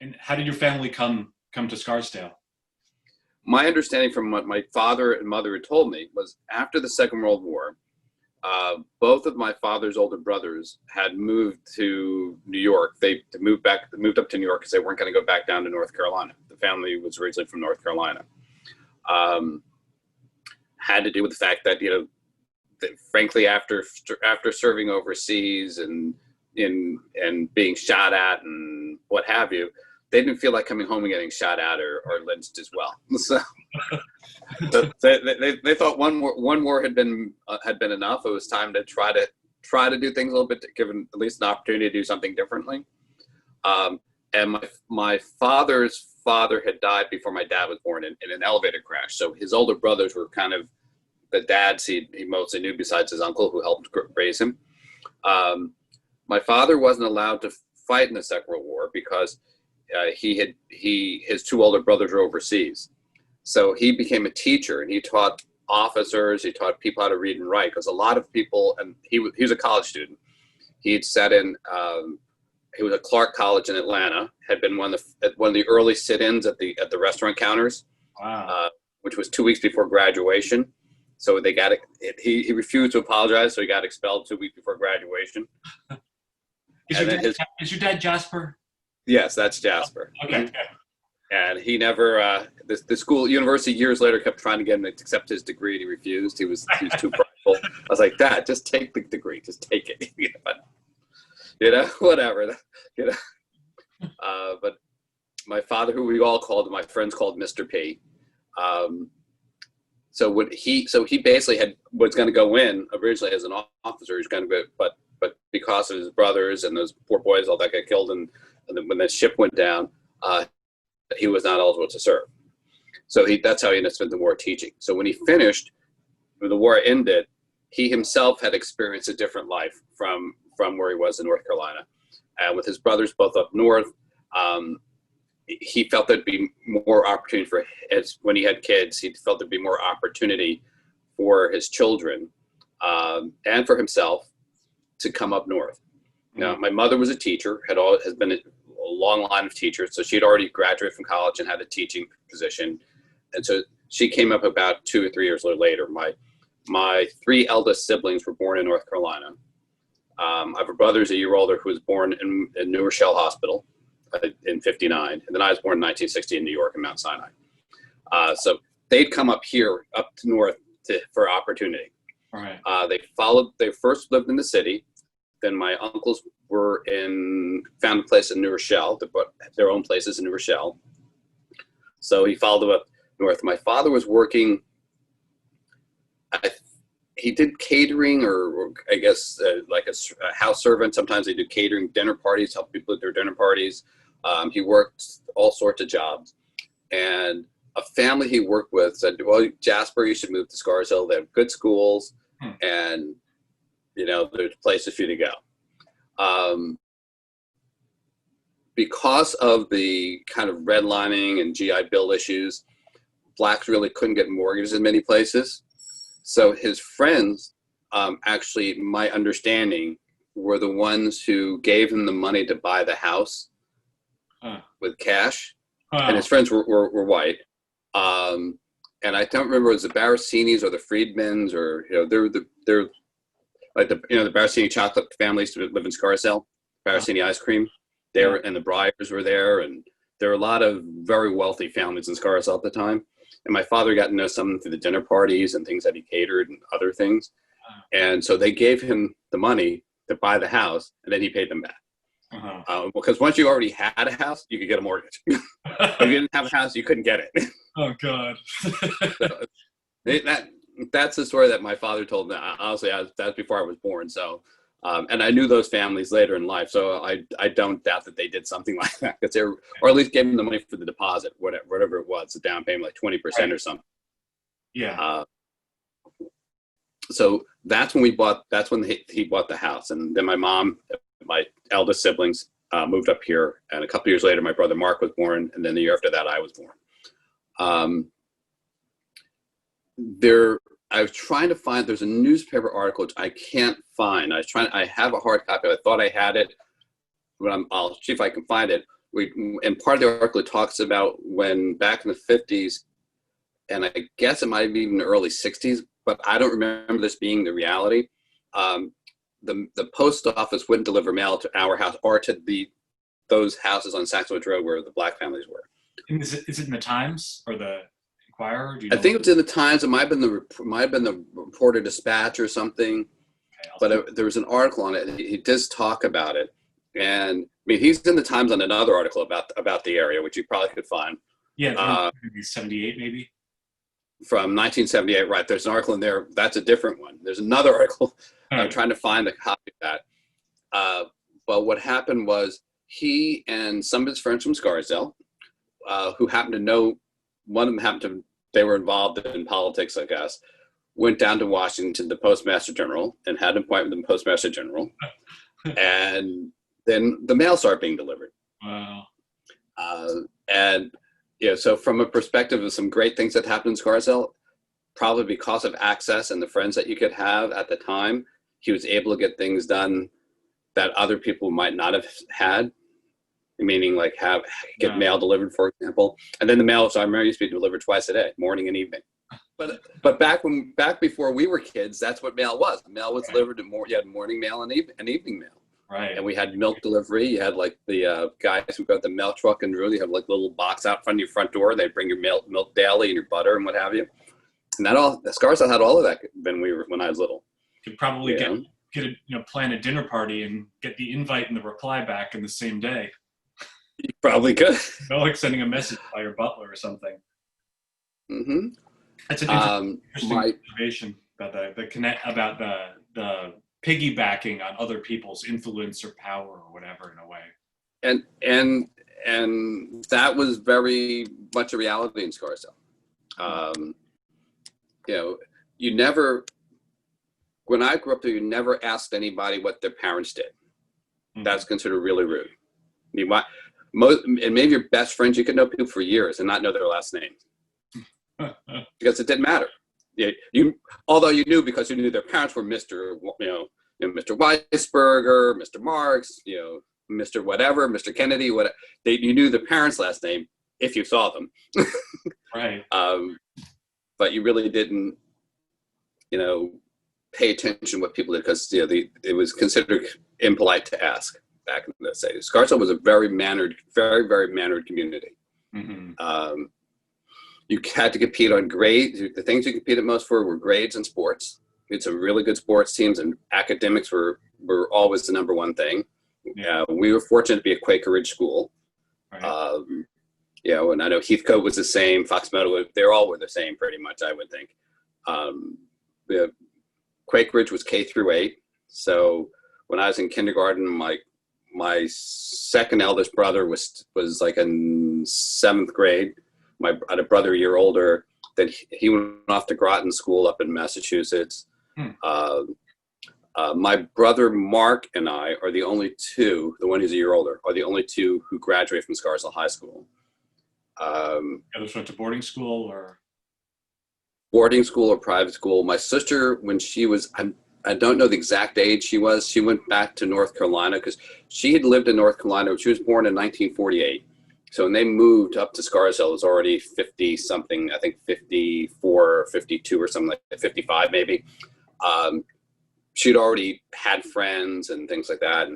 And how did your family come to Scarsdale? My understanding from what my father and mother had told me was after the Second World War, both of my father's older brothers had moved to New York. They moved up to New York because they weren't going to go back down to North Carolina. The family was originally from North Carolina. Had to do with the fact that, that frankly, after serving overseas and being shot at and what have you, they didn't feel like coming home and getting shot at or lynched as well. So they thought one war had been enough. It was time to try to do things a little bit, given at least an opportunity to do something differently. And my father's father had died before my dad was born in an elevator crash. So his older brothers were kind of the dads he mostly knew besides his uncle who helped raise him. My father wasn't allowed to fight in the Second World War because his two older brothers were overseas. So he became a teacher and he taught officers, he taught people how to read and write, because a lot of people, and he was a college student. He'd sat in, he was at Clark College in Atlanta, had been one of the early sit-ins at the restaurant counters. Wow. Which was 2 weeks before graduation. So they got he refused to apologize, so he got expelled 2 weeks before graduation. Is your dad Jasper? Yes, that's Jasper. Okay. And he never, the university years later kept trying to get him to accept his degree, and he refused. He was too prideful. I was like, Dad, just take the degree, just take it. But, whatever. But my father, who we all called, my friends called Mr. P. So he basically was going to go in originally as an officer. He was going to go, but because of his brothers and those poor boys, all that got killed, and when the ship went down, he was not eligible to serve. So that's how he ended up spending the war teaching. So when he finished, when the war ended, he himself had experienced a different life from where he was in North Carolina. And with his brothers both up north, he felt there'd be more opportunity when he had kids, he felt there'd be more opportunity for his children and for himself to come up north. Now, my mother was a teacher, has been a long line of teachers. So she had already graduated from college and had a teaching position. And so she came up about 2 or 3 years later. My three eldest siblings were born in North Carolina. I have a brother who's a year older who was born in New Rochelle Hospital in '59. And then I was born in 1960 in New York in Mount Sinai. So they'd come up here, up to north for opportunity. All right. They first lived in the city. Then my uncles found a place in New Rochelle, to put their own places in New Rochelle. So he followed them up north. My father was working, he did catering or I guess like a house servant. Sometimes they do catering, dinner parties, help people with their dinner parties. He worked all sorts of jobs. And a family he worked with said, well, Jasper, you should move to Scarsdale. They have good schools and, there's places for you to go. Because of the kind of redlining and GI Bill issues, blacks really couldn't get mortgages in many places. So his friends, actually, my understanding, were the ones who gave him the money to buy the house with cash. And his friends were white. And I don't remember if it was the Barricinis or the Friedmans, or they're like the Barricini chocolate families who live in Scarsdale, Barricini ice cream. And the Bryers were there, and there were a lot of very wealthy families in Scarsdale at the time. And my father got to know some through the dinner parties and things that he catered and other things. And so they gave him the money to buy the house, and then he paid them back. Because once you already had a house, you could get a mortgage. If you didn't have a house, you couldn't get it. Oh, God. That's the story that my father told me. Honestly, that's before I was born. So, and I knew those families later in life. So I don't doubt that they did something like that, or at least gave them the money for the deposit, whatever it was, the down payment, like 20% or something. Yeah. So that's when he bought the house. And then my mom, my eldest siblings, moved up here. And a couple years later, my brother Mark was born. And then the year after that, I was born. I was trying to find, there's a newspaper article which I can't find. I have a hard copy. I thought I had it, but I'll see if I can find it, and part of the article talks about when back in the 50s, and I guess it might have been the early 60s, but I don't remember this being the reality. The post office wouldn't deliver mail to our house or to those houses on Saxon Woods Road where the black families were. And is it in the Times or the Inquirer? Do you know? I think it was in the Times. It might have been the Reporter Dispatch or something. Okay, But there was an article on it. He does talk about it, and I mean he's in the Times on another article about the area, which you probably could find. Yeah, 78 maybe. From 1978, right? There's an article in there. That's a different one. There's another article. I'm trying to find a copy of that. But what happened was he and some of his friends from Scarsdale, who happened to know, one of them they were involved in politics, I guess, went down to Washington, the Postmaster General, and had an appointment with the Postmaster General. And then the mail started being delivered. Wow. And so from a perspective of some great things that happened in Scarsdale, probably because of access and the friends that you could have at the time, he was able to get things done that other people might not have had, meaning like get mail delivered, for example. And then the mail, so I remember, used to be delivered twice a day, morning and evening. But back before we were kids, that's what mail was. Mail was delivered you had morning mail and evening mail. Right. And we had milk delivery. You had like the guys who got the milk truck and really have like a little box out front of your front door. They'd bring your milk daily and your butter and what have you. And Scarsdale had all of that when I was little. Could probably plan a dinner party and get the invite and the reply back in the same day. You probably could. Like sending a message by your butler or something. Mm-hmm. That's an interesting observation about the piggybacking on other people's influence or power or whatever, in a way. And that was very much a reality in Scarsdale. When I grew up there, you never asked anybody what their parents did. Mm-hmm. That's considered really rude. And maybe your best friends, you could know people for years and not know their last names. Because it didn't matter. Although you knew, because you knew their parents were Mr. Weisberger, Mr. Marks, Mr. whatever, Mr. Kennedy, whatever. You knew the parents' last name if you saw them. Right. But you really didn't, pay attention to what people did, because it was considered impolite to ask back in the day. Scarsdale was a very mannered, very, very mannered community. Mm-hmm. You had to compete on grades. The things you competed most for were grades and sports. We had some really good sports teams, and academics were always the number one thing. Yeah. We were fortunate to be a Quaker Ridge School. Right. And I know Heathcote was the same, Fox Meadow, they all were the same pretty much, I would think. Quaker Ridge was K through 8. So when I was in kindergarten, my second eldest brother was like in 7th grade. I had a brother a year older. Then he went off to Groton School up in Massachusetts. My brother Mark and I are the only two, the one who's a year older, are the only two who graduated from Scarsdale High School. Others went to boarding school or? Boarding school or private school. My sister, when she was, I don't know the exact age she went back to North Carolina because she had lived in North Carolina. She was born in 1948. So when they moved up to Scarsdale, it was already 50 something, I think 54 or 52 or something like that, 55 maybe. She'd already had friends and things like that.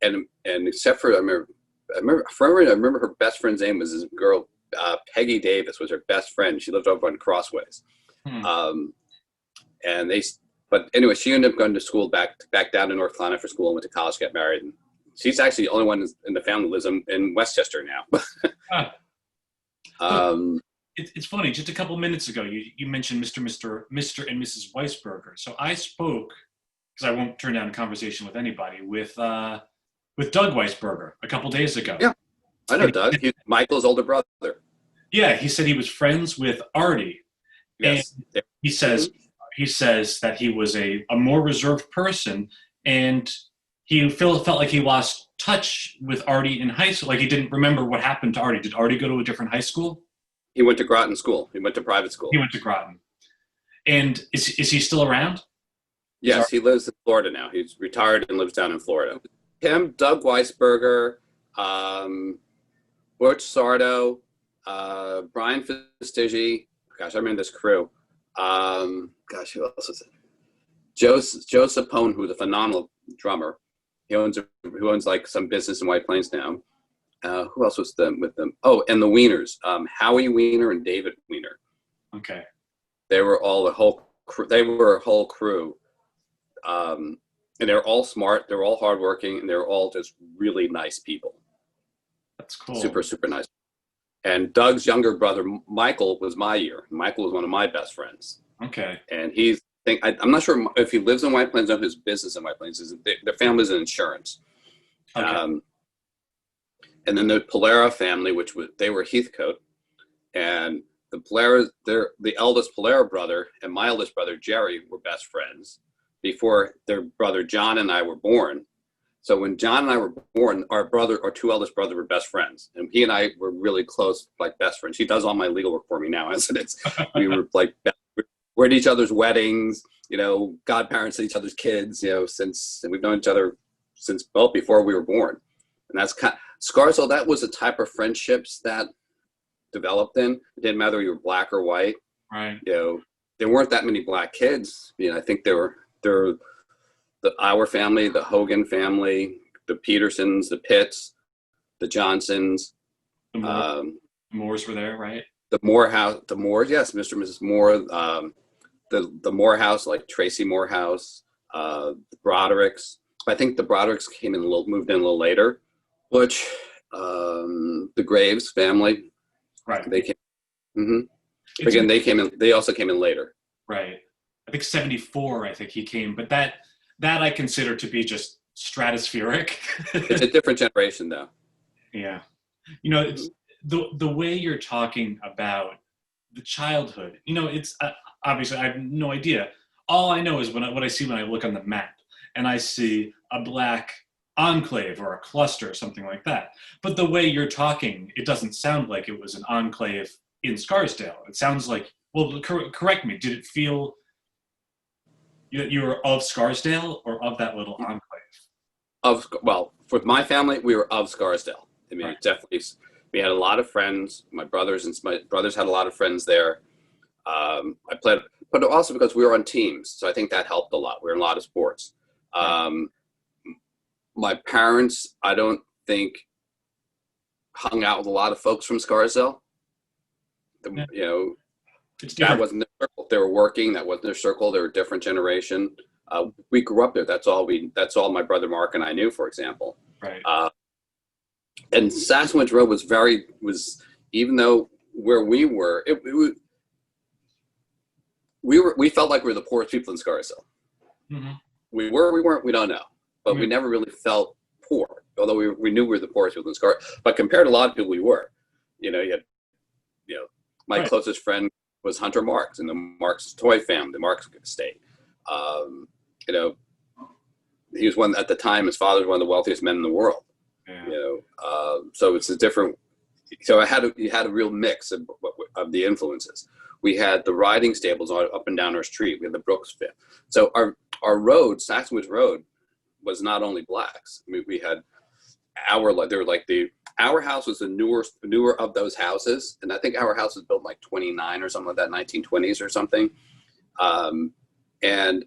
And except for, I remember her best friend's name was this girl, Peggy Davis was her best friend. She lived over on Crossways. But anyway, she ended up going to school back down to North Carolina for school and went to college, got married. And she's actually the only one in the family who lives in Westchester now. It's funny. Just a couple minutes ago, you mentioned Mr. and Mrs. Weisberger. So I spoke, because I won't turn down a conversation with anybody, with Doug Weisberger a couple days ago. Yeah, I know Doug. He's Michael's older brother. Yeah, he said he was friends with Artie. Yes. And he says that he was a more reserved person, and he felt like he lost touch with Artie in high school. Like he didn't remember what happened to Artie. Did Artie go to a different high school? He went to Groton School. He went to private school. He went to Groton. And is he still around? Yes, he lives in Florida now. He's retired and lives down in Florida. Him, Doug Weisberger, Butch Sardo, Brian Fistigi. Gosh, I remember this crew. Gosh, who else was it? Joe Sapone, who's a phenomenal drummer. He owns like some business in White Plains now. Who else was with them? Oh, and the Wieners, Howie Wiener and David Wiener. Okay. They were all a whole crew. They were a whole crew. And they're all smart. They're all hardworking, and they're all just really nice people. That's cool. Super, super nice. And Doug's younger brother, Michael, was my year. Michael was one of my best friends. Okay. And I'm not sure if he lives in White Plains or his business in White Plains. Their family's in insurance. Okay. And then the Polera family, they were Heathcote. And the Poleras, the eldest Polera brother and my eldest brother, Jerry, were best friends before their brother John and I were born. So when John and I were born, our two eldest brothers were best friends. And he and I were really close, like best friends. He does all my legal work for me now, as it is. We were like, we're at each other's weddings, godparents to each other's kids, and we've known each other since before we were born. And that's Scarsdale, that was a type of friendships that developed in. It didn't matter you were black or white. Right. There weren't that many black kids. I think our family, the Hogan family, the Petersons, the Pitts, the Johnsons. The Moores were there, right? The Moores, yes, Mr. and Mrs. Moore. The Morehouse, like Tracy Morehouse, the Brodericks. I think the Brodericks moved in a little later. Butch, the Graves family. Right. They came. Mm-hmm. Again, they came in. They also came in later. Right. I think 74. I think he came, but that I consider to be just stratospheric. It's a different generation, though. Yeah. It's the way you're talking about the childhood. It's obviously I have no idea. All I know is what I see when I look on the map and I see a black enclave or a cluster or something like that. But the way you're talking, it doesn't sound like it was an enclave in Scarsdale. It sounds like, well, correct me, did it feel you were of Scarsdale or of that little enclave? With my family, we were of Scarsdale. I mean, Right. Definitely, we had a lot of friends. My brothers had a lot of friends there. I played, but also because we were on teams, so I think that helped a lot. We were in a lot of sports. Right. My parents, I don't think, hung out with a lot of folks from Scarsdale. It's That different. wasn't their circle. They were working. That wasn't their circle. They were a different generation. We grew up there. That's all my brother Mark and I knew, for example. Right. And Saxon Woods Road was even though where we were, we felt like we were the poorest people in Scarsdale. Mm-hmm. We weren't, we don't know. But we never really felt poor, although we knew we were the poorest people in Scarsdale. But compared to a lot of people, we were. My Right. closest friend was Hunter Marks and the Marks toy family, the Marks estate. He was at the time, his father was one of the wealthiest men in the world. Yeah. So it's a different. So you had a real mix of the influences. We had the riding stables up and down our street. We had the Brooks family. So our road, Saxon Woods Road, was not only blacks. I mean, we had our house was the newer of those houses, and I think our house was built like 29 or something like that, 1920s or something. And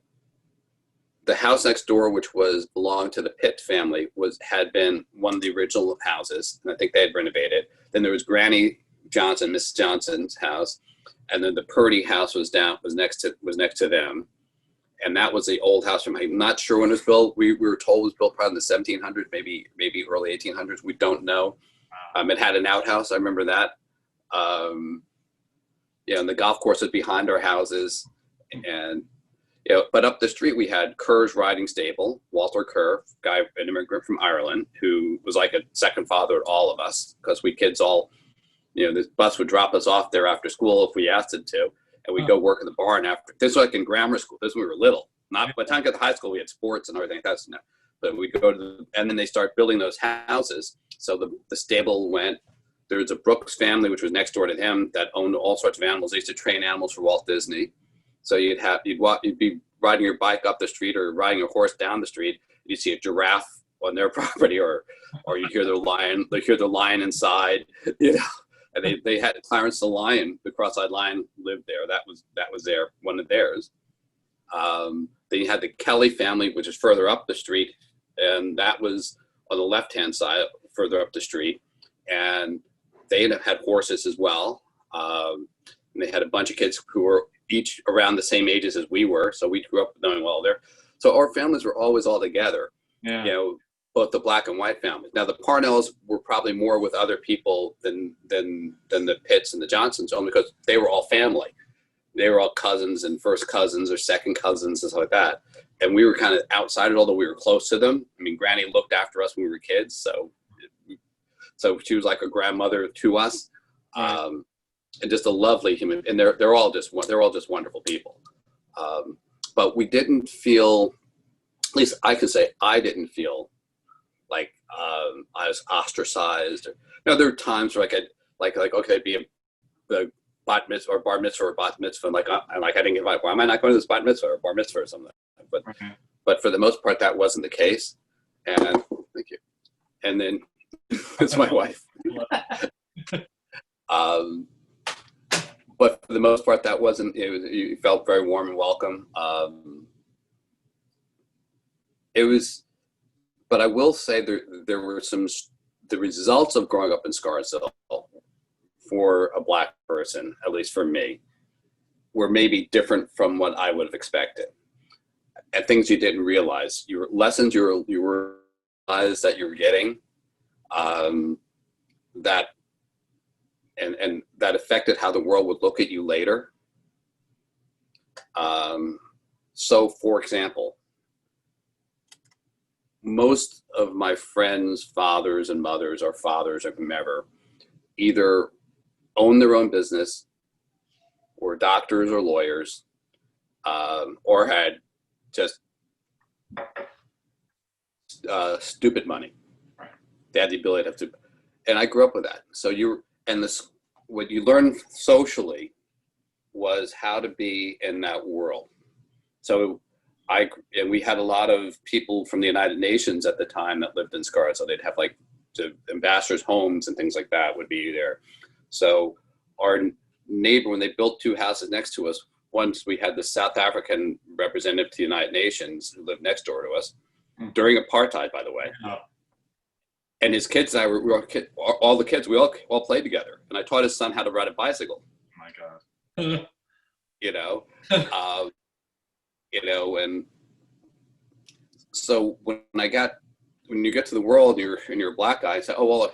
the house next door, which belonged to the Pitt family, had been one of the original houses, and I think they had renovated. Then there was Granny Johnson, Mrs. Johnson's house, and then the Purdy house was next to them. And that was the old house I'm not sure when it was built. We were told it was built probably in the 1700s, maybe early 1800s. We don't know. It had an outhouse. I remember that. And the golf course was behind our houses. And, but up the street we had Kerr's riding stable, Walter Kerr, an immigrant from Ireland, who was like a second father to all of us, because we kids all, this bus would drop us off there after school if we asked it to. And we'd go work in the barn after. This was like in grammar school. This was when we were little. Not by the time we got to high school, we had sports and everything. But we'd go and then they start building those houses. So the stable went. There was a Brooks family, which was next door to him, that owned all sorts of animals. They used to train animals for Walt Disney. So you'd be riding your bike up the street or riding a horse down the street. You'd see a giraffe on their property, or you hear their lion inside, you know. And they had Clarence the Lion, the cross-eyed lion, lived there. That was their one of theirs. Then you had the Kelly family, which is further up the street, and that was on the left-hand side, further up the street. And they had horses as well. And they had a bunch of kids who were each around the same ages as we were, so we grew up knowing well there. So our families were always all together. Yeah. You know, both the black and white families. Now the Parnells were probably more with other people than the Pitts and the Johnsons, only because they were all family. They were all cousins and first cousins or second cousins and stuff like that. And we were kind of outside it, although we were close to them. I mean, Granny looked after us when we were kids, so she was like a grandmother to us. Right. And just a lovely human, and they're all just wonderful people. But we didn't feel, at least I can say, I didn't feel like I was ostracized. There are times where I could like okay, it'd be the bat mitzvah or bar mitzvah or bat mitzvah, and I didn't get invited. Why am I not going to this bat mitzvah or bar mitzvah or something? But for the most part, that wasn't the case. And thank you. And then it's my wife. But for the most part, that wasn't. You felt very warm and welcome. It was, but I will say there were the results of growing up in Scarsdale for a black person, at least for me, were maybe different from what I would have expected. And things you didn't realize, lessons you realized that you were getting, that affected how the world would look at you later. So, for example, most of my friends' fathers and mothers, or fathers or whomever, either own their own business, or doctors or lawyers, or had just stupid money. They had the ability to, and I grew up with that. So what you learned socially was how to be in that world. So we had a lot of people from the United Nations at the time that lived in Scarsdale. So they'd have like the ambassadors' homes and things like that would be there. So our neighbor, when they built two houses next to us, once we had the South African representative to the United Nations who lived next door to us during apartheid, by the way. Oh. And his kids and I were all the kids, we all played together. And I taught his son how to ride a bicycle. Oh my God. And so when you get to the world and you're a black guy, you say, oh, well,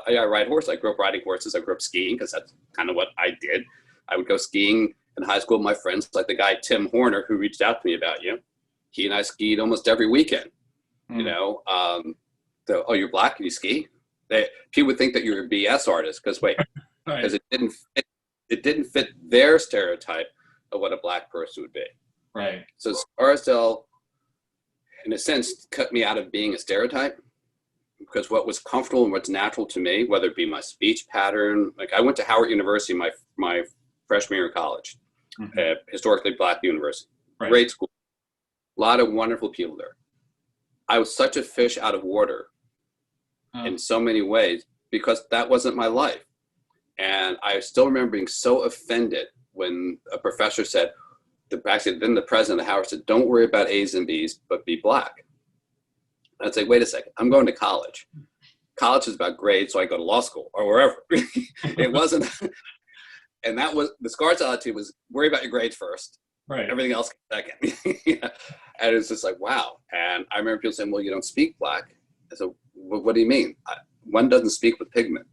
I ride horses. I grew up riding horses. I grew up skiing because that's kind of what I did. I would go skiing in high school with my friends, like the guy, Tim Horner, who reached out to me about you. He and I skied almost every weekend, So, oh, you're black and you ski? People would think that you're a BS artist because because it didn't fit their stereotype of what a black person would be. Right. So Scarsdale, in a sense, cut me out of being a stereotype, because what was comfortable and what's natural to me, whether it be my speech pattern, like I went to Howard University my freshman year of college, historically black university, great school, a lot of wonderful people there. I was such a fish out of water in so many ways because that wasn't my life. And I still remember being so offended when a professor said, then the president of Howard said, don't worry about A's and B's, but be black. And I'd say, wait a second, I'm going to college. College is about grades, so I go to law school or wherever. It wasn't. And that was, the Scarsdale attitude was worry about your grades first. Right. Everything else second. And it's just like, wow. And I remember people saying, well, you don't speak black. I said, what do you mean? One doesn't speak with pigment,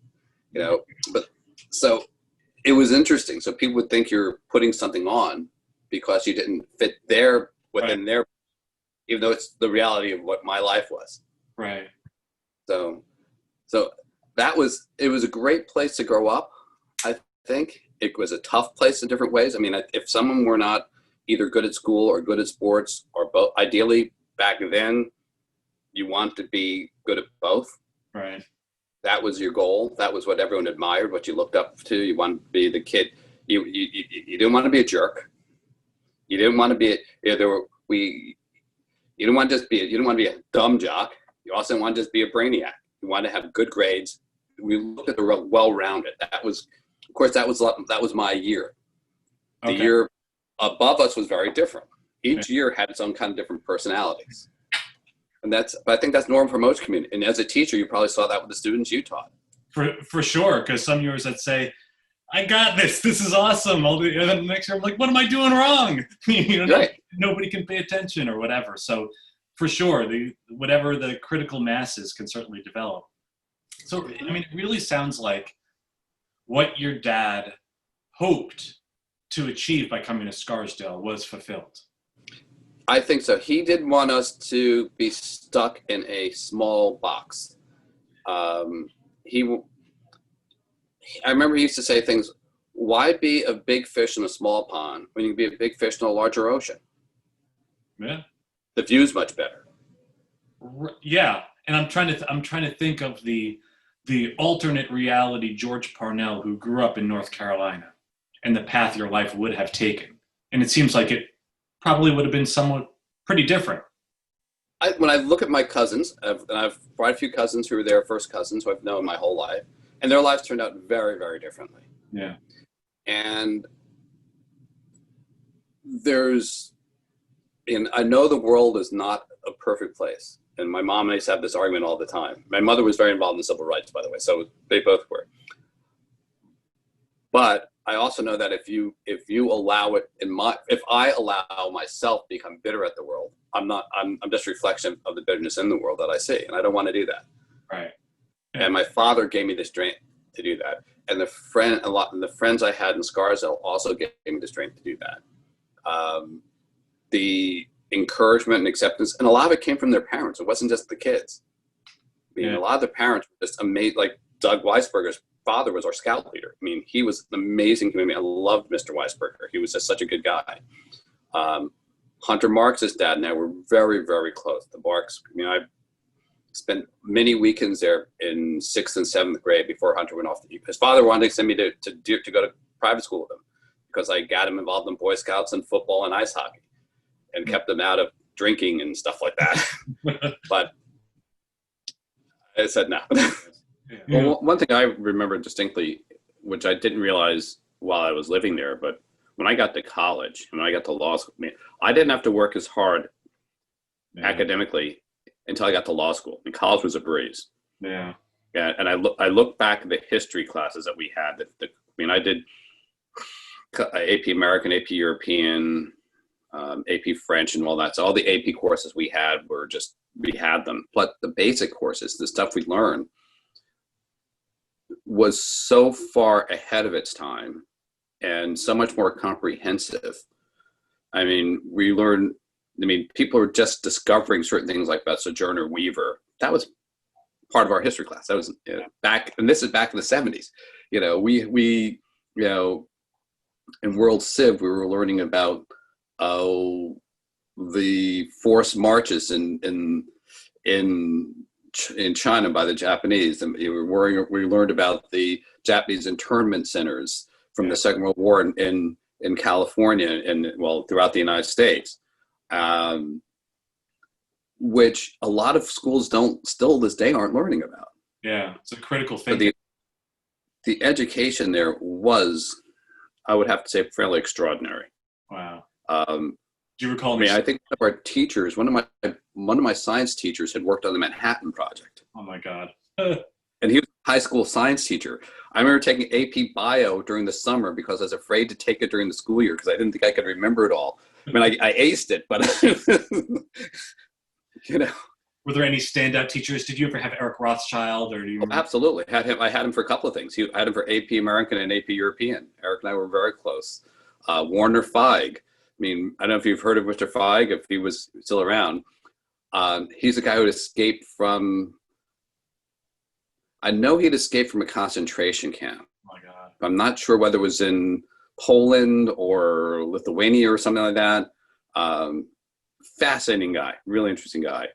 but so it was interesting. So people would think you're putting something on because you didn't fit within their, even though it's the reality of what my life was. Right. So it was a great place to grow up. I think it was a tough place in different ways. I mean, if someone were not either good at school or good at sports or both, ideally back then you want to be good at both. Right. That was your goal. That was what everyone admired, what you looked up to. You wanted to be the kid. You didn't want to be a jerk. You didn't want to be you didn't want to be a dumb jock. You also didn't want to just be a brainiac. You wanted to have good grades. We looked at the well-rounded. That was, of course, that was my year. The year above us was very different. Each year had its own kind of different personalities. And but I think that's normal for most communities. And as a teacher, you probably saw that with the students you taught. For sure, because some years I'd say, I got this. This is awesome. And then the next year I'm like, what am I doing wrong? Right. Nobody can pay attention or whatever. So for sure, whatever the critical masses can certainly develop. So, I mean, it really sounds like what your dad hoped to achieve by coming to Scarsdale was fulfilled. I think so. He didn't want us to be stuck in a small box. I remember he used to say things, why be a big fish in a small pond when you can be a big fish in a larger ocean? Yeah. The view's much better. Yeah. And I'm trying to think of the alternate reality George Parnell who grew up in North Carolina and the path your life would have taken. And it seems like it probably would have been somewhat pretty different. When I look at my cousins, and I've quite a few cousins who were their first cousins who I've known my whole life, and their lives turned out very, very differently. Yeah. And I know the world is not a perfect place. And my mom and I used to have this argument all the time. My mother was very involved in civil rights, by the way, so they both were. But I also know that if you allow it if I allow myself to become bitter at the world, I'm just a reflection of the bitterness in the world that I see, and I don't want to do that. Right. Yeah. And my father gave me the strength to do that, and the friends I had in Scarsdale also gave me the strength to do that. The encouragement and acceptance, and a lot of it came from their parents. It wasn't just the kids. I mean, a lot of the parents were just amazed. Like Doug Weisberger's father was our scout leader. I mean, he was an amazing community. I loved Mr. Weisberger. He was just such a good guy. Hunter Marks' dad and I were very, very close. The Marks, I mean, I spent many weekends there in 6th and 7th grade before Hunter went off. His father wanted to send me to go to private school with him because I got him involved in Boy Scouts and football and ice hockey and kept him out of drinking and stuff like that. But I said no. Well, one thing I remember distinctly, which I didn't realize while I was living there, but when I got to college, when I got to law school, I didn't have to work as hard academically until I got to law school. And college was a breeze. Yeah. Yeah. And I look back at the history classes that we had. I did AP American, AP European, AP French, and all that. So all the AP courses we had we had them. But the basic courses, the stuff we learned, was so far ahead of its time and so much more comprehensive. I mean, people are just discovering certain things like about Sojourner Weaver. That was part of our history class. That was back, and this is back in the 70s. We in World Civ, we were learning about the forced marches in China by the Japanese, and we learned about the Japanese internment centers from the Second World War in California and throughout the United States, which a lot of schools still this day aren't learning about. Yeah, it's a critical thing. The education there was, I would have to say, fairly extraordinary. Wow. Do you recall? I think one of our teachers, one of my science teachers, had worked on the Manhattan Project. Oh my God! And he was a high school science teacher. I remember taking AP Bio during the summer because I was afraid to take it during the school year because I didn't think I could remember it all. I mean, I aced it, but Were there any standout teachers? Did you ever have Eric Rothschild, or do you? Absolutely, I had him for a couple of things. I had him for AP American and AP European. Eric and I were very close. Warner Feig. I mean, I don't know if you've heard of Mr. Feig, if he was still around. He's a guy who escaped from, I know he'd escaped from a concentration camp. Oh my God. I'm not sure whether it was in Poland or Lithuania or something like that. Fascinating guy, really interesting guy.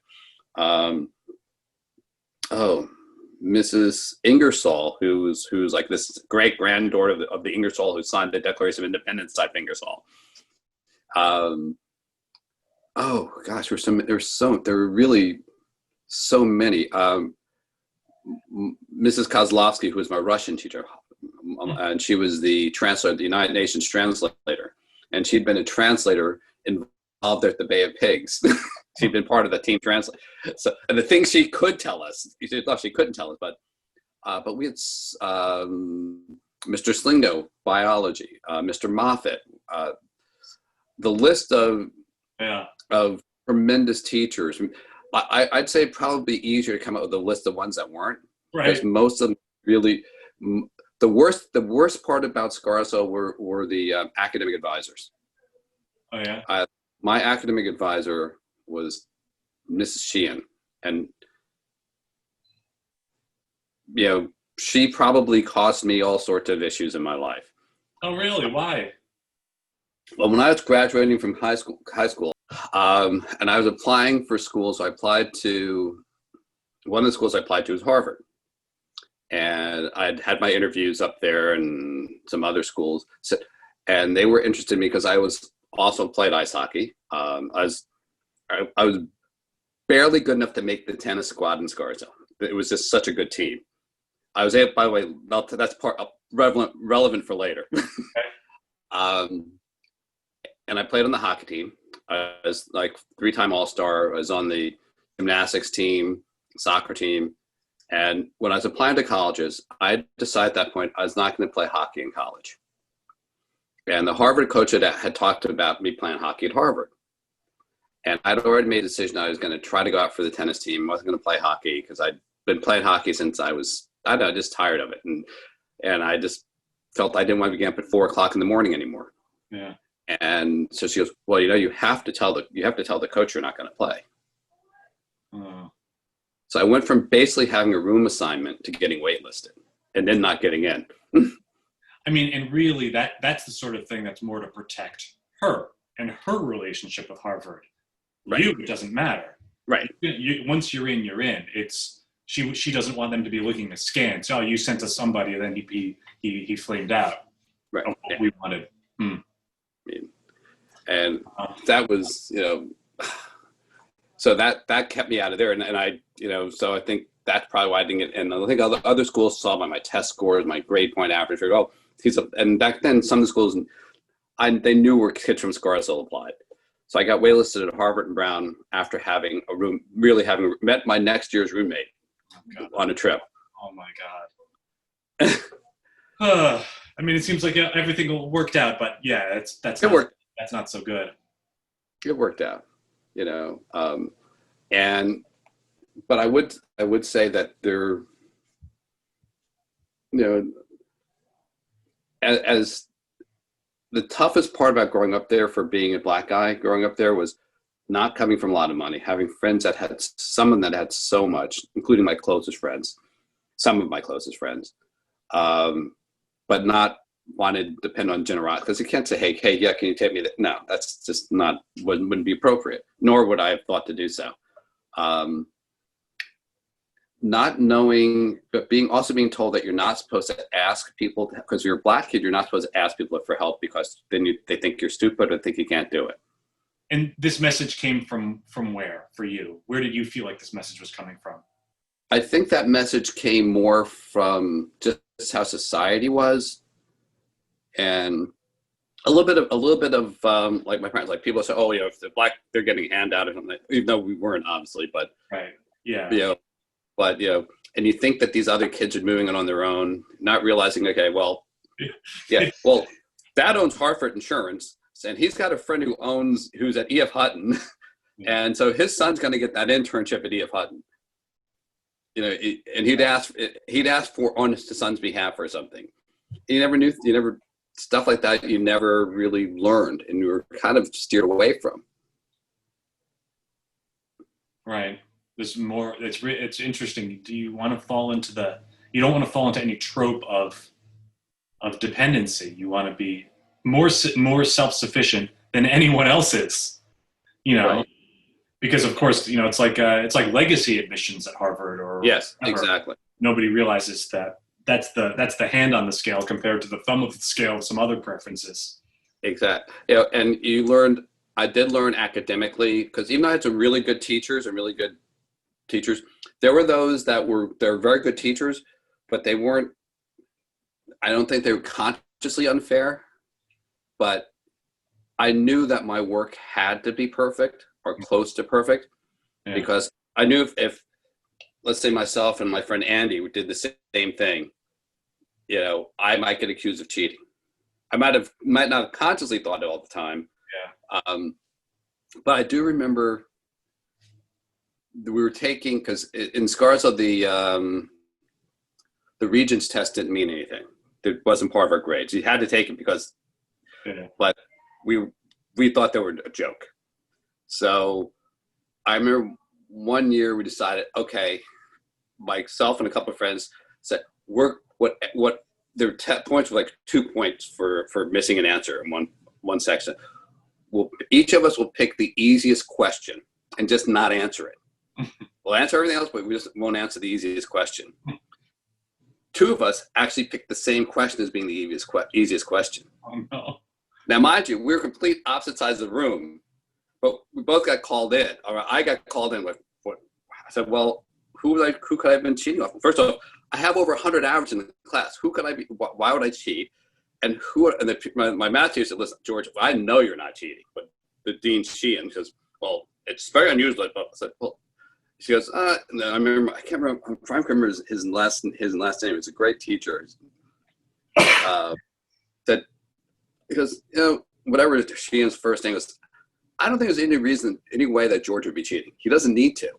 Mrs. Ingersoll, who's like this great granddaughter of the Ingersoll who signed the Declaration of Independence type Ingersoll. There were really so many. Mrs. Kozlovsky, who was my Russian teacher, and she was the translator, the United Nations translator, and she'd been a translator involved at the Bay of Pigs. She'd been part of the team translate. So, and the things she could tell us, she couldn't tell us, but we had Mr. Slingo, biology, Mr. Moffat, the list of tremendous teachers. I'd say probably easier to come up with a list of ones that weren't, because most of them really, the worst part about Scarsdale were the academic advisors. Oh yeah. My academic advisor was Mrs. Sheehan, and she probably cost me all sorts of issues in my life. Oh really? Why? Well, when I was graduating from high school, and I was applying for schools, I applied to one of the schools I applied to was Harvard, and I'd had my interviews up there and some other schools, and they were interested in me because I was also played ice hockey. I was barely good enough to make the tennis squad in Scarsdale. It was just such a good team. I was able, by the way, that's part relevant for later. And I played on the hockey team. I was like 3-time All-Star. I was on the gymnastics team, soccer team. And when I was applying to colleges, I decided at that point I was not going to play hockey in college. And the Harvard coach had talked about me playing hockey at Harvard. And I'd already made a decision I was going to try to go out for the tennis team. I wasn't going to play hockey because I'd been playing hockey since I was, I don't know, just tired of it. And I just felt I didn't want to be up at 4 o'clock in the morning anymore. Yeah. And so she goes, well, you have to tell the coach you're not going to play. So I went from basically having a room assignment to getting waitlisted and then not getting in. I mean, and really that's the sort of thing that's more to protect her and her relationship with Harvard. Right. You, it doesn't matter. Right. Once you're in, you're in. It's she doesn't want them to be looking askance. Oh, you sent us somebody, and then he flamed out. Right. Of what we wanted. And that was, so that kept me out of there. And I, so I think that's probably why I didn't get in. I think other schools saw by my test scores, my grade point average, and back then some of the schools, they knew where kids from Scarsdale applied. So I got waitlisted at Harvard and Brown after having met my next year's roommate on a trip. Oh my God. I mean, it seems like everything worked out, but yeah, that's not so good. It worked out, but I would say that there, as the toughest part about growing up there for being a black guy growing up there was not coming from a lot of money, having friends that had someone that had so much, including my closest friends, some of my closest friends, but not wanted to depend on generosity, because you can't say, hey, yeah, can you take me that? No, that's just wouldn't be appropriate, nor would I have thought to do so. Not knowing, but being told that you're not supposed to ask people, because you're a black kid, you're not supposed to ask people for help, because then they think you're stupid or think you can't do it. And this message came from where for you? Where did you feel like this message was coming from? I think that message came more from just how society was, and a little bit of like my parents, like people say, oh, if they're black, they're getting a handout or something, even though we weren't, obviously, but right, yeah, but and you think that these other kids are moving it on their own, not realizing, okay, well, yeah, well, Dad owns Hartford Insurance, and he's got a friend who's at E.F. Hutton, and so his son's going to get that internship at E.F. Hutton. And he'd ask for on his son's behalf or something. Stuff like that you never really learned, and you were kind of steered away from. Right. It's interesting. Do you want to fall into you don't want to fall into any trope of dependency. You want to be more self-sufficient than anyone else is, Right. Because of course, it's like legacy admissions at Harvard or yes, whatever. Exactly. Nobody realizes that that's the hand on the scale compared to the thumb of the scale of some other preferences. Exactly. And I did learn academically, because even though I had some really good teachers and really good teachers. There were those they're very good teachers, but they weren't, I don't think they were consciously unfair, but I knew that my work had to be perfect or close to perfect, because I knew if let's say myself and my friend Andy did the same thing, you know, I might get accused of cheating. I might not have consciously thought it all the time. But I do remember we were taking, because in Scarsdale, the Regents test didn't mean anything. It wasn't part of our grades. You had to take it because, but we thought they were a joke. So I remember one year we decided, okay, myself and a couple of friends said, their points were like 2 points for missing an answer in one section. Each of us will pick the easiest question and just not answer it. We'll answer everything else, but we just won't answer the easiest question. Two of us actually picked the same question as being the easiest question. Oh, no. Now, mind you, we're complete opposite sides of the room, but we both got called in. Or I got called in. Like, what? I said, well, who could I have been cheating off? First off, I have over 100 average in the class. Who could I be? Why would I cheat? And my math teacher said, listen, George, I know you're not cheating, but the dean's cheating. Because, well, it's very unusual. I said, well, she goes, and then I can't remember, I'm trying to remember his last name. It's a great teacher. That, because, you know, whatever Sheehan's first name was, I don't think there's any way that George would be cheating. He doesn't need to.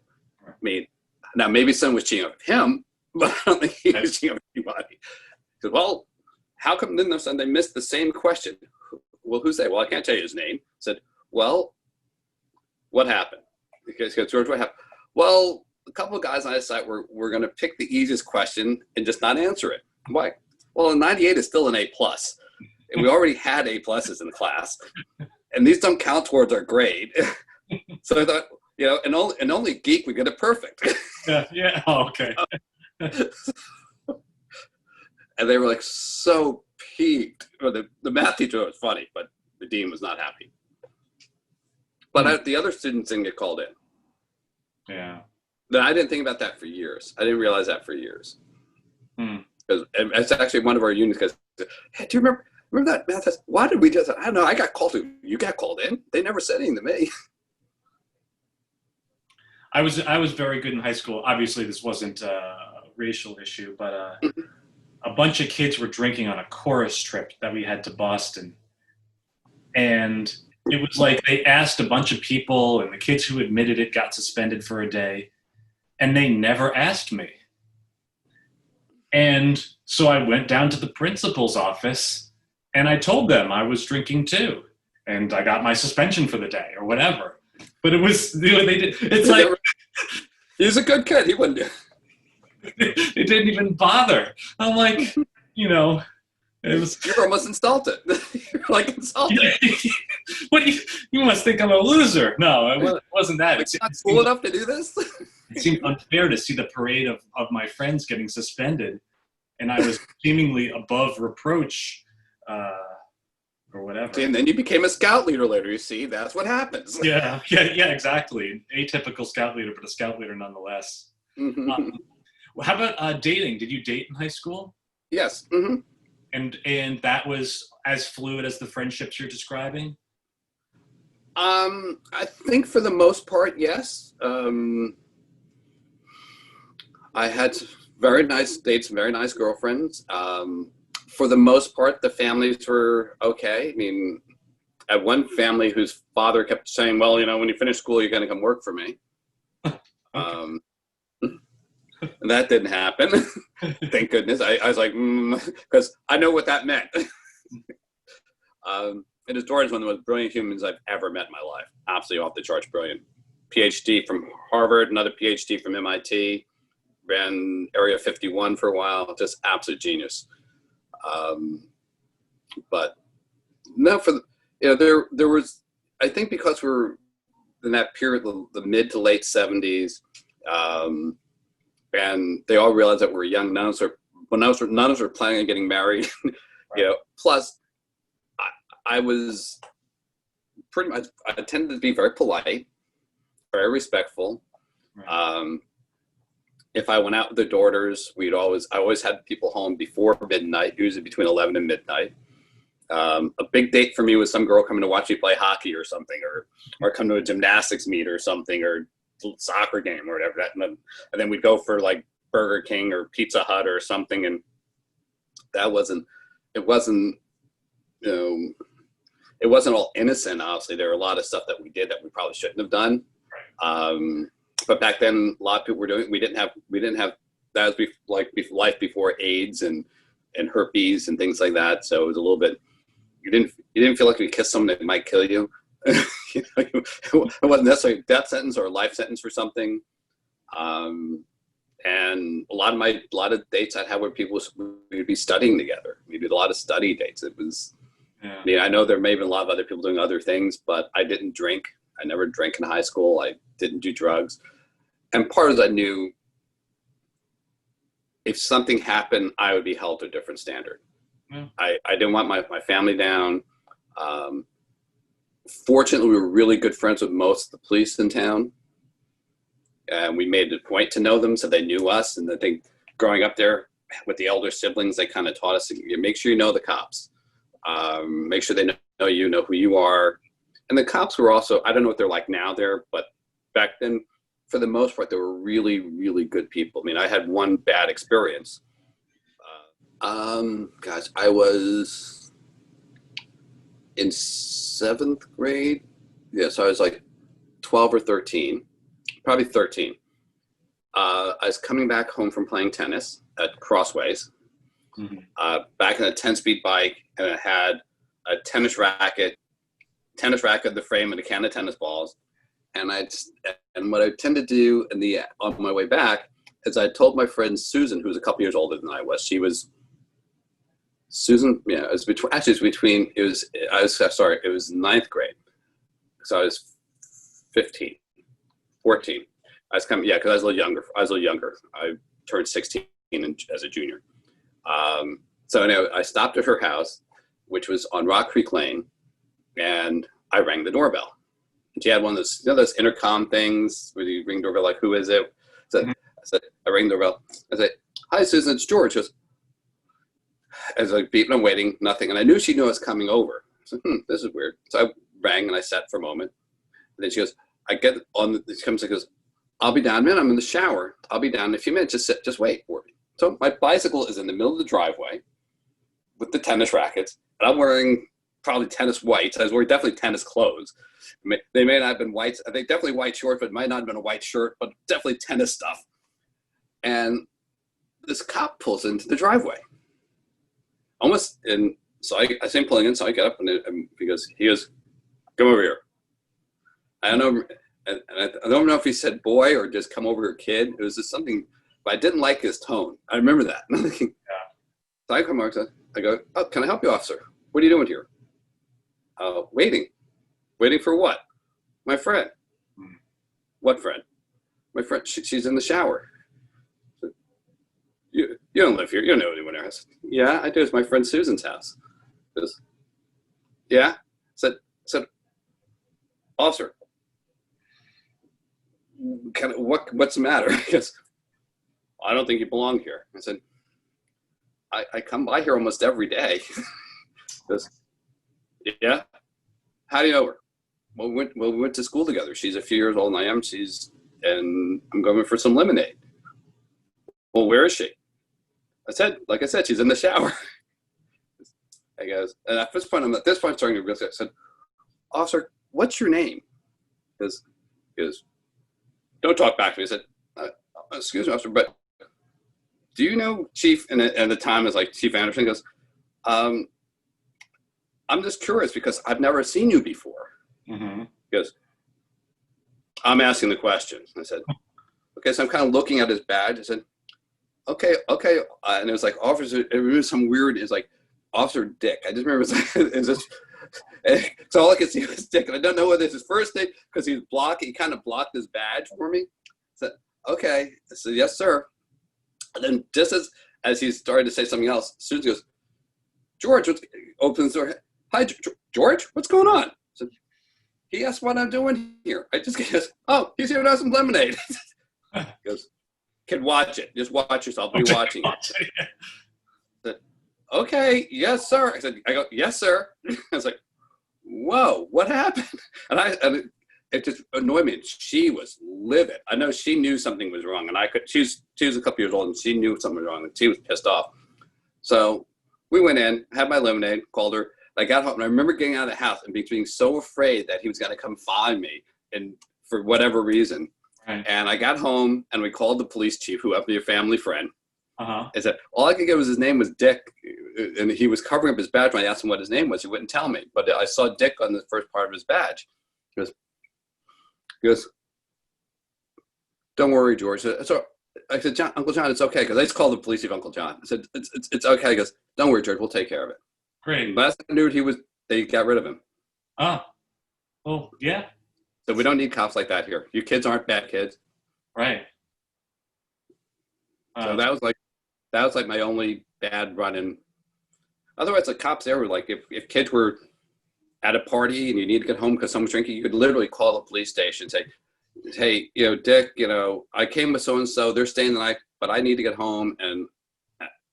I mean, now maybe someone was cheating on him, but I don't think he was cheating on anybody. He said, well, how come then they missed the same question? Well, who's they? Well, I can't tell you his name. I said, well, what happened? Because George, what happened? Well, a couple of guys on his site were going to pick the easiest question and just not answer it. Why? Well, a 98 is still an A+. And we already had A+ in the class. And these don't count towards our grade. So I thought, you know, and only geek would get it perfect. Yeah. Oh, okay. And they were like so peaked. Well, the math teacher was funny, but the dean was not happy. But the other students didn't get called in. Yeah. Then I didn't think about that for years. I didn't realize that for years. Because it's actually one of our unions goes, hey, do you remember that math test? Why did we just? I don't know. I got called in. You got called in. They never said anything to me. I was very good in high school. Obviously, this wasn't a racial issue, but a bunch of kids were drinking on a chorus trip that we had to Boston, and it was like they asked a bunch of people, and the kids who admitted it got suspended for a day, and they never asked me. And so I went down to the principal's office, and I told them I was drinking too, and I got my suspension for the day or whatever. But it was, you know, they did. It's like he's a good kid. He wouldn't do. They didn't even bother. I'm like, you know, it was. You're almost insulted. You're like insulted. What you must think I'm a loser? No, it wasn't that. It's not cool enough to do this. It seemed unfair to see the parade of my friends getting suspended, and I was seemingly above reproach, or whatever. And then you became a scout leader later. You see, that's what happens. Yeah, exactly. Atypical scout leader, but a scout leader nonetheless. How about dating? Did you date in high school? Yes. And that was as fluid as the friendships you're describing? I think for the most part, yes. I had very nice dates, very nice girlfriends. For the most part, the families were okay. I mean, I had one family whose father kept saying, well, you know, when you finish school, you're going to come work for me. And that didn't happen. Thank goodness. I was like, because I know what that meant. And his daughter is one of the most brilliant humans I've ever met in my life. Absolutely off the charts brilliant. PhD from Harvard, another PhD from MIT, ran Area 51 for a while, just absolute genius. But no, there was, I think because we were in that period, the mid to late 70s, and they all realized that we were young. None of us were planning on getting married. You know, plus I was pretty much, I tended to be very polite, very respectful. if I went out with the daughters, I always had people home before midnight, usually between 11 and midnight. A big date for me was some girl coming to watch me play hockey or something, or come to a gymnastics meet or something, or soccer game or whatever. And then we'd go for like Burger King or Pizza Hut or something. And it wasn't all innocent. Obviously, there were a lot of stuff that we did that we probably shouldn't have done. But back then, a lot of people were doing. We didn't have. That was life before AIDS and herpes and things like that. So it was a little bit. You didn't feel like if you kissed someone that might kill you. You know, it wasn't necessarily a death sentence or a life sentence for something. And a lot of dates I'd have where people would be studying together. We did a lot of study dates. It was. Yeah. I mean, I know there may have been a lot of other people doing other things, but I didn't drink. I never drank in high school. I didn't do drugs. And part of it, I knew if something happened, I would be held to a different standard. Yeah. I didn't want my family down. Fortunately, we were really good friends with most of the police in town. And we made it a point to know them, so they knew us. And I think growing up there with the elder siblings, they kind of taught us to make sure you know the cops. Make sure they know who you are. And the cops were also, I don't know what they're like now there, but back then, for the most part, they were really, really good people. I mean, I had one bad experience. I was in 7th grade. Yeah, so I was like 12 or 13, probably 13. I was coming back home from playing tennis at Crossways. Mm-hmm. Back in a 10-speed bike, and it had a tennis racket, the frame, and a can of tennis balls. And what I tend to do on my way back is I told my friend Susan, who was a couple years older than I was. She was Susan. Yeah, it was between. It was 9th grade, so I was 15, 14. I was coming, because I was a little younger. I turned 16 as a junior. So anyway, I stopped at her house, which was on Rock Creek Lane, and I rang the doorbell. And she had one of those intercom things where you ring doorbell, like, who is it? So I rang the doorbell. I said, "Hi, Susan, it's George." She goes, as I beeping, I'm waiting, nothing. And I knew she knew I was coming over. I said, this is weird. So I rang and I sat for a moment. And then she goes, she comes and goes, "I'll be down, man. I'm in the shower. I'll be down in a few minutes. Just wait for me." So my bicycle is in the middle of the driveway with the tennis rackets. And I'm wearing probably tennis whites. I was wearing definitely tennis clothes. They may not have been whites. I think definitely white shorts, but it might not have been a white shirt, but definitely tennis stuff. And this cop pulls into the driveway. So I see him pulling in, so I get up and he goes, "Come over here." I don't know. And I don't know if he said boy or just come over here, kid. It was just something, but I didn't like his tone. I remember that. So I come over, I go, "Oh, can I help you, officer? What are you doing here?" "Waiting." "Waiting for what?" "My friend." "What friend?" "My friend. She's in the shower." So, you don't live here. You don't know anyone there. I said, "Yeah, I do. It's my friend Susan's house." He goes, "Yeah?" I said, "Officer, what's the matter?" He goes, "I don't think you belong here." I said, I come by here almost every day." He goes, "Yeah? How do you know her?" "Well, we went to school together. She's a few years older than I am. And I'm going for some lemonade." "Well, where is she?" Like I said, she's in the shower." I goes, and at this point, I'm starting to realize. I said, "Officer, what's your name?" He goes, "Don't talk back to me." I said, "Excuse me, officer, but do you know Chief?" And at the time, it was like Chief Anderson. He goes, "I'm just curious because I've never seen you before." Mm-hmm. He goes, "I'm asking the question." I said, "Okay." So I'm kind of looking at his badge. I said, okay. And it was like, officer, it was some weird, it's like, Officer Dick. I just remember it was just, so all I could see was Dick. And I don't know whether it's his first name because he kind of blocked his badge for me. I said, "Okay." I said, "Yes, sir." And then just as he started to say something else, Susan goes, "George," opens the door. "Hi, George, what's going on?" I said, "He asked what I'm doing here." I just goes, "Oh, he's here to have some lemonade." He goes, Kid, watch it. Just watch yourself. Be watching it. I said, okay, yes, sir. I go, yes, sir. I was like, whoa, what happened? And it just annoyed me. She was livid. I know she knew something was wrong, and she was a couple years old, and she knew something was wrong, and she was pissed off. So we went in, had my lemonade, called her. I got home, and I remember getting out of the house and being so afraid that he was going to come find me, and for whatever reason. Right. And I got home, and we called the police chief, who happened to be a family friend. Uh-huh. I said, all I could get was his name was Dick, and he was covering up his badge. When I asked him what his name was, he wouldn't tell me. But I saw Dick on the first part of his badge. He goes, don't worry, George. So I said, Uncle John, it's okay, because I just called the police chief Uncle John. I said, it's okay. He goes, don't worry, George, we'll take care of it. Great. But I knew they got rid of him. Ah, well, yeah. So we don't need cops like that here. You kids aren't bad kids. Right. So that was like my only bad run-in. Otherwise, the cops there were like, if kids were at a party and you need to get home because someone's drinking, you could literally call the police station and say, hey, Dick, I came with so-and-so, they're staying the night, but I need to get home and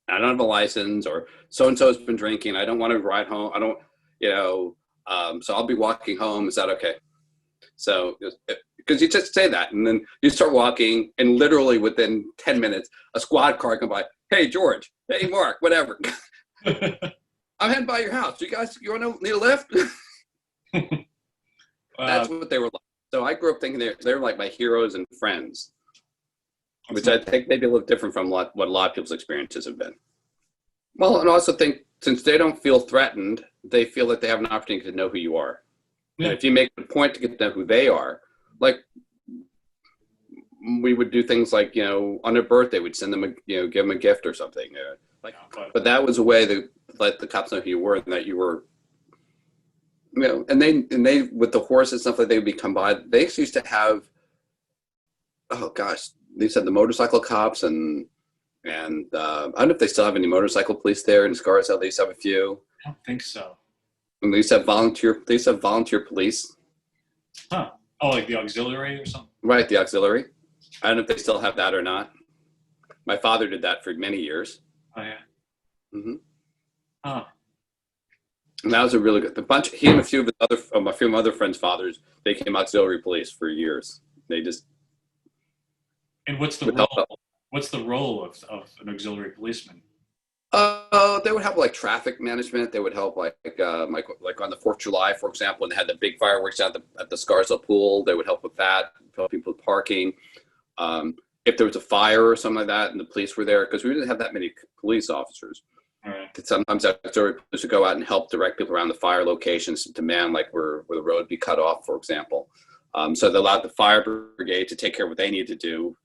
I don't have a license, or so-and-so has been drinking. I don't want to ride home. I don't, so I'll be walking home. Is that okay? So, because you just say that, and then you start walking, and literally within 10 minutes, a squad car come by. Hey, George. Hey, Mark. Whatever. I'm heading by your house. You want to need a lift? That's what they were like. So I grew up thinking they were like my heroes and friends, which I think maybe a little different from what a lot of people's experiences have been. Well, and I also think since they don't feel threatened, they feel that they have an opportunity to know who you are. Yeah. And if you make a point to get to know who they are, like we would do things like, on their birthday, we'd send them give them a gift or something. But that was a way to let the cops know who you were and that you were, and they with the horses and stuff like they would become by. They used to have, oh gosh, they said the motorcycle cops and I don't know if they still have any motorcycle police there in Scarsdale. They used to have a few. I don't think so. And they used to have volunteer police. Huh. Oh, like the auxiliary or something? Right, the auxiliary. I don't know if they still have that or not. My father did that for many years. Oh, yeah. Mm-hmm. Huh. And that was a really good, he and a few of my other friends' fathers became auxiliary police for years. They just. And what's the role? What's the role of an auxiliary policeman? They would help like traffic management. They would help like on the 4th of July, for example, when they had the big fireworks at the Scarsdale pool. They would help with that, help people with parking. If there was a fire or something like that, and the police were there, because we didn't have that many police officers. Right. Sometimes auxiliary police would go out and help direct people around the fire locations to demand, like where the road would be cut off, for example. So they allowed the fire brigade to take care of what they needed to do.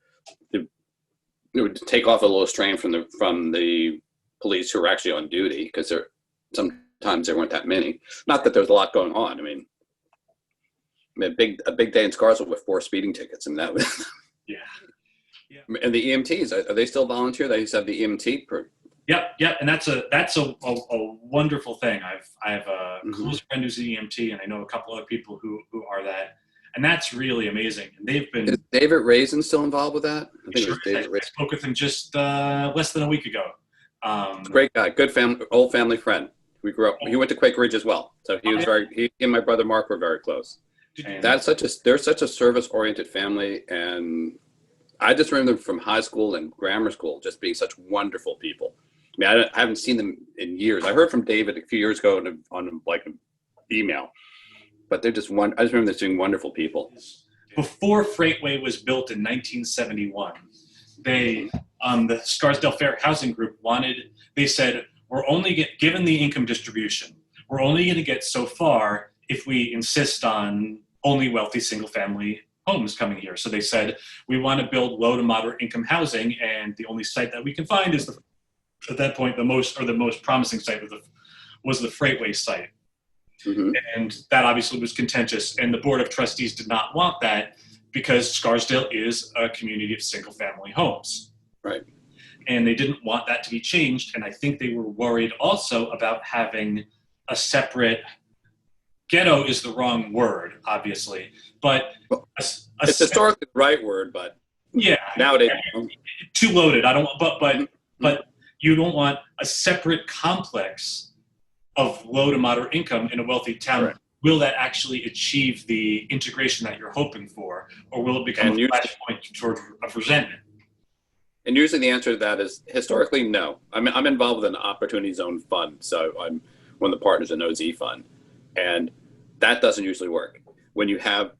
It would take off a little strain from the police who were actually on duty, because sometimes there weren't that many. Not that there was a lot going on. I mean a big day in Scarsdale with 4 speeding tickets, and that was yeah. And the EMTs, are they still volunteer? They used to have the EMT. Yep, and that's a wonderful thing. I have a close friend who's an EMT, and I know a couple other people who are that, and that's really amazing. And they've been. Is David Raizen still involved with that? I think sure, I spoke with him just less than a week ago. Great guy, good family, old family friend. We grew up. He went to Quaker Ridge as well, so he was he and my brother Mark were very close. They're such a service-oriented family, and I just remember them from high school and grammar school just being such wonderful people. I mean, I haven't seen them in years. I heard from David a few years ago on like an email, but they're just I just remember them being wonderful people. Before Freightway was built in 1971, the Scarsdale Fair Housing Group they said, we're only given the income distribution, we're only going to get so far if we insist on only wealthy single-family homes coming here. So they said, we want to build low to moderate income housing, and the only site that we can find is at that point the most promising site was the Freightway site. Mm-hmm. And that obviously was contentious, and the Board of Trustees did not want that because Scarsdale is a community of single-family homes. Right. And they didn't want that to be changed, and I think they were worried also about having a separate ghetto is the wrong word, obviously, but it's historically the right word, but Yeah. Nowadays, Too loaded. I don't. But you don't want a separate complex of low to moderate income in a wealthy town. Right. Will that actually achieve the integration that you're hoping for, or will it become And a flashpoint towards of resentment? and usually the answer to that is historically no. I'm involved with an opportunity zone fund, so I'm one of the partners in OZ fund, and that doesn't usually work. When you have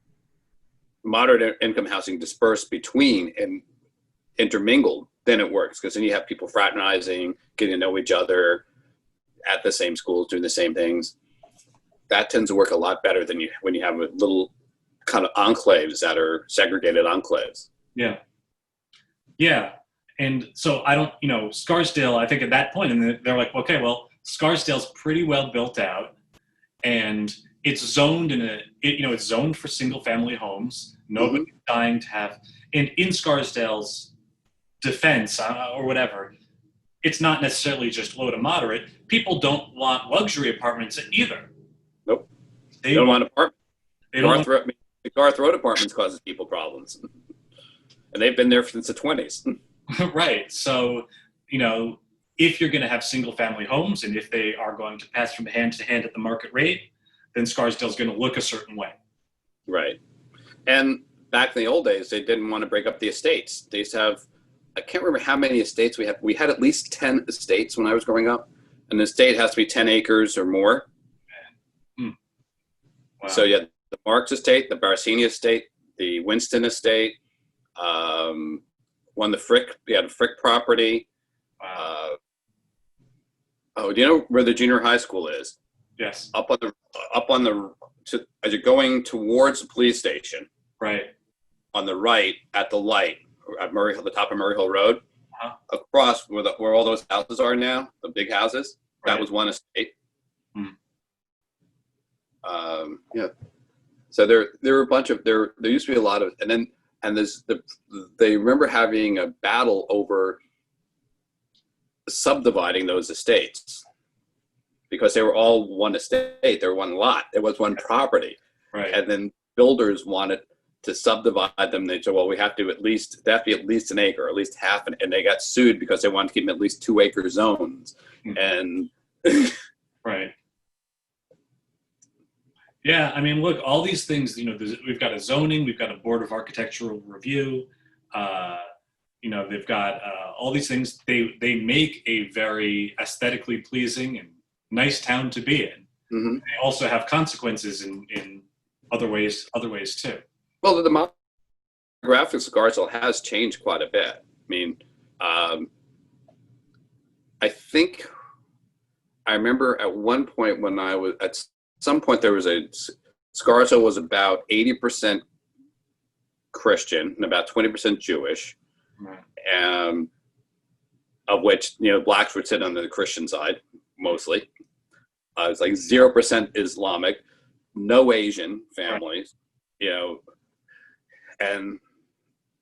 moderate income housing dispersed between and intermingled, then it works, because then you have people fraternizing, getting to know each other at the same schools, doing the same things. That tends to work a lot better than when you have a little kind of enclaves that are segregated enclaves. Yeah. Yeah. And so Scarsdale, I think at that point, and they're like, okay, well, Scarsdale's pretty well built out, and it's zoned it's zoned for single family homes. Nobody's dying to have, and in Scarsdale's defense or whatever, it's not necessarily just low to moderate. People don't want luxury apartments either. Nope. They don't want apartments. The Garth Road apartments causes people problems. And they've been there since the 20s. Right. So, if you're going to have single family homes, and if they are going to pass from hand to hand at the market rate, then Scarsdale's going to look a certain way. Right. And back in the old days, they didn't want to break up the estates. They used to have, I can't remember how many estates we had. We had at least 10 estates when I was growing up. An estate has to be 10 acres or more. Wow. So you had the Marks estate, the Barcini estate, the Winston estate, the Frick property. Wow. Do you know where the junior high school is? Yes. As you're going towards the police station. Right. On the right at the light at the top of Murray Hill Road, across where all those houses are now, the big houses. Right. That was one estate. Hmm. Yeah. So there were a bunch of there used to be a lot of, they remember having a battle over subdividing those estates, because they were all one estate, they were one lot, it was one property. Right. And then builders wanted to subdivide them. They said, well, they have to be at least an acre, or at least half, and they got sued because they wanted to keep them at least 2 acre zones. Mm-hmm. And right. Yeah, I mean, look, all these things, we've got a zoning, we've got a board of architectural review, they've got all these things. They make a very aesthetically pleasing and nice town to be in. Mm-hmm. They also have consequences in other ways too. Well, the demographics of Scarsdale has changed quite a bit. I mean, I think I remember at one point when I was at some point Scarsdale was about 80% Christian and about 20% Jewish, right. Of which blacks would sit on the Christian side mostly. It was like 0% Islamic, no Asian families, right.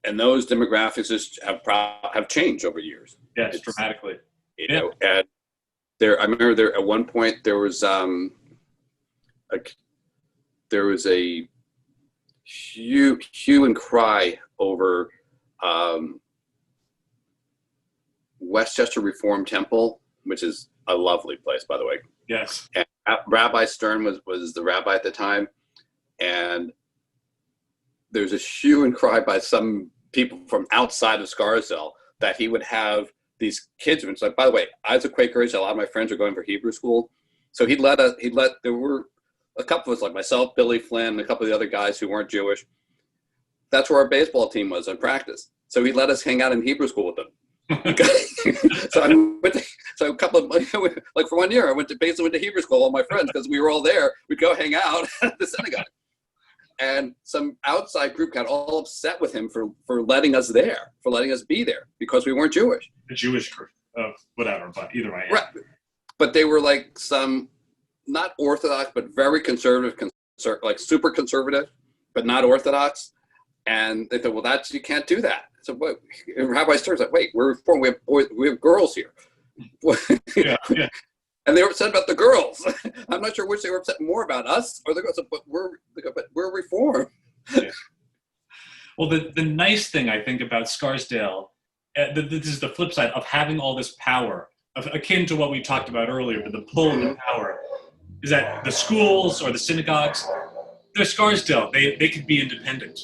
And those demographics just have changed over years. Yes, dramatically. And I remember there at one point there was a hue and cry over Westchester Reformed Temple, which is a lovely place, by the way. Yes. And Rabbi Stern was the rabbi at the time, and there's a hue and cry by some people from outside of Scarsdale that he would have these kids. And it's like, by the way, I was a Quaker Ridge. A lot of my friends are going for Hebrew school. So there were a couple of us, like myself, Billy Flynn, a couple of the other guys who weren't Jewish. That's where our baseball team was in practice. So he let us hang out in Hebrew school with them. So a couple of, like for 1 year, I went to Hebrew school with all my friends because we were all there. We'd go hang out at the synagogue. And some outside group got all upset with him for letting us be there because we weren't Jewish. The Jewish group, whatever, but either way. Yeah. Right. But they were like some, not Orthodox, but very conservative, like super conservative, but not Orthodox. And they thought, well, you can't do that. So what? And Rabbi Stern's like, wait, we're Reformed. We have girls here. Yeah. And they were upset about the girls. I'm not sure which they were upset more about, us or the girls. But we're Reformed. Yeah. Well, the nice thing I think about Scarsdale, this is the flip side of having all this power, akin to what we talked about earlier, but the pull and the power, is that the schools or the synagogues, they're Scarsdale. They could be independent.